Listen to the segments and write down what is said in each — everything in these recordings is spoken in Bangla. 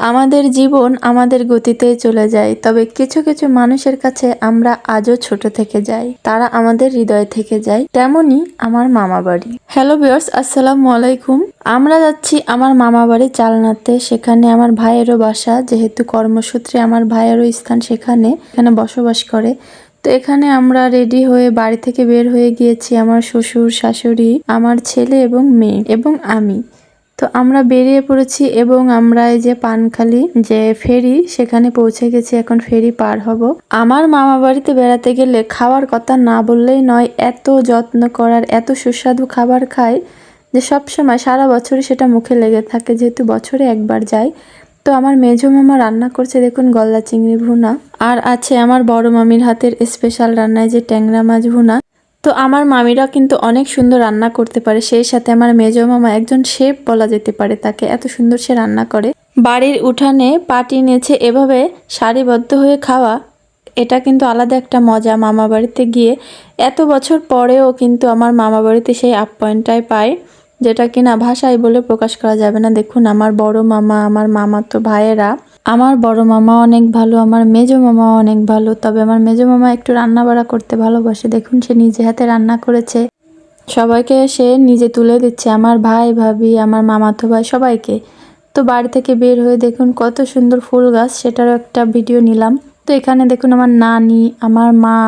আমাদের জীবন আমাদের গতিতেই চলে যায়, তবে কিছু কিছু মানুষের কাছে আমরা আজও ছোট থেকে যাই, তারা আমাদের হৃদয় থেকে যায়। তেমনি আমার মামা বাড়ি। হ্যালো ভিউয়ার্স, আসসালামু আলাইকুম। আমরা যাচ্ছি আমার মামা বাড়ি চালনাতে। সেখানে আমার ভাইয়েরও বাসা, যেহেতু কর্মসূত্রে আমার ভাইয়েরও স্থান এখানে বসবাস করে। তো এখানে আমরা রেডি হয়ে বাড়ি থেকে বের হয়ে গিয়েছি, আমার শ্বশুর শাশুড়ি, আমার ছেলে এবং মেয়ে এবং আমি। তো আমরা বেরিয়ে পড়েছি এবং আমরা এই যে পানখালি যে ফেরি, সেখানে পৌঁছে গেছি। এখন ফেরি পার হব। আমার মামা বাড়িতে বেড়াতে গেলে খাওয়ার কথা না বললেই নয়, এত যত্ন করার, এত সুস্বাদু খাবার খাই যে সব সময় সারা বছরই সেটা মুখে লেগে থাকে, যেহেতু বছরে একবার যাই। তো আমার মেজো মামা রান্না করছে, দেখুন গলদা চিংড়ি ভুনা, আর আছে আমার বড় মামির হাতের স্পেশাল রান্নায় যে ট্যাংরা মাছ ভুনা। তো আমার মামিরা কিন্তু অনেক সুন্দর রান্না করতে পারে, সেই সাথে আমার মেজো মামা একজন শেফ বলা যেতে পারে তাকে, এত সুন্দর সে রান্না করে। বাড়ির উঠানে পাটি নিয়েছে এভাবে সারিবদ্ধ হয়ে খাওয়া, এটা কিন্তু আলাদা একটা মজা। মামা বাড়িতে গিয়ে এত বছর পরেও কিন্তু আমার মামা বাড়িতে সেই আপ্যায়নটাই পায়, যেটা কিনা ভাষায় বলে প্রকাশ করা যাবে না। দেখুন আমার বড় মামা, আমার মামাতো ভাইয়েরা, আমার বড় মামা অনেক ভালো, আমার মেজো মামা অনেক ভালো। তবে আমার মেজো মামা একটু রান্না বাড়া করতে ভালোবাসে। দেখুন সে নিজে হাতে রান্না করেছে, সবাইকে সে নিজে তুলে দিচ্ছে, আমার ভাই ভাবি, আমার মামাতো ভাই সবাইকে। তো বাড়ি থেকে বের হয়ে দেখুন কত সুন্দর ফুল গাছ, সেটারও একটা ভিডিও নিলাম। তো এখানে দেখুন আমার নানি, আমার মা,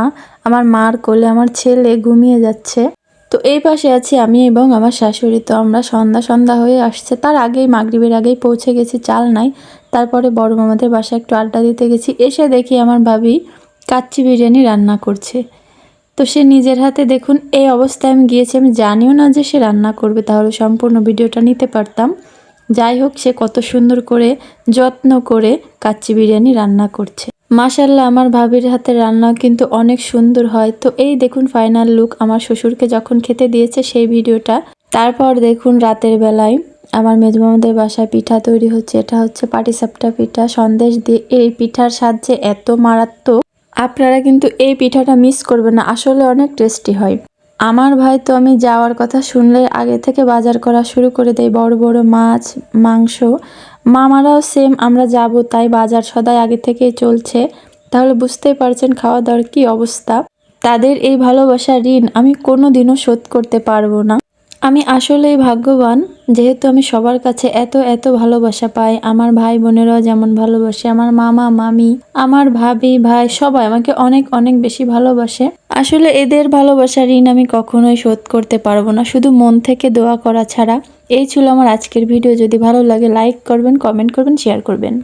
আমার মার কোলে আমার ছেলে ঘুমিয়ে যাচ্ছে। তো এই পাশে আছি আমি এবং আমার শাশুড়ি। তো আমরা সন্ধ্যা হয়ে আসছে, তার আগেই মাগরিবের আগেই পৌঁছে গেছি চালনায়। তারপরে বড় মামাদের বাসায় একটু আড্ডা দিতে গেছি। এসে দেখি আমার ভাবি কাচ্চি বিরিয়ানি রান্না করছে। তো সে নিজের হাতে, দেখুন এই অবস্থায় আমি গিয়েছি, আমি জানিও না যে সে রান্না করবে, তাহলে সম্পূর্ণ ভিডিওটা নিতে পারতাম। যাই হোক, সে কত সুন্দর করে যত্ন করে কাচ্চি বিরিয়ানি রান্না করছে। মাশাল্লাহ, আমার ভাবির হাতের রান্না কিন্তু অনেক সুন্দর হয়। তো এই দেখুন ফাইনাল লুক, আমার শ্বশুরকে যখন খেতে দিয়েছে সেই ভিডিওটা। তারপর দেখুন রাতের বেলায় আমার মেজমামাদের বাসায় পিঠা তৈরি হচ্ছে। এটা হচ্ছে পাটিসাপটা পিঠা, সন্দেশ দিয়ে। এই পিঠার স্বাদ যে এত মারাত্মক, আপনারা কিন্তু এই পিঠাটা মিস করবেন না, আসলে অনেক টেস্টি হয়। আমার ভাই তো আমি যাওয়ার কথা শুনলে আগে থেকে বাজার করা শুরু করে দেয়, বড় বড় মাছ, মাংস। মামারাও সেম, আমরা যাব তাই বাজার সদাই আগে থেকেই চলছে। তাহলে বুঝতেই পারছেন খাওয়া দাওয়ার কি অবস্থা। তাদের এই ভালোবাসার ঋণ আমি কোনোদিনও শোধ করতে পারবো না। আমি আসলেই ভাগ্যবান, যেহেতু আমি সবার কাছে এত এত ভালোবাসা পাই। আমার ভাই বোনেরাও যেমন ভালোবাসে, আমার মামা মামি, আমার ভাবি ভাই সবাই আমাকে অনেক অনেক বেশি ভালোবাসে। আসলে এদের ভালোবাসার ঋণ আমি কখনোই শোধ করতে পারবো না, শুধু মন থেকে দোয়া করা ছাড়া। এই ছিল আমার আজকের ভিডিও। যদি ভালো লাগে লাইক করবেন, কমেন্ট করবেন, শেয়ার করবেন।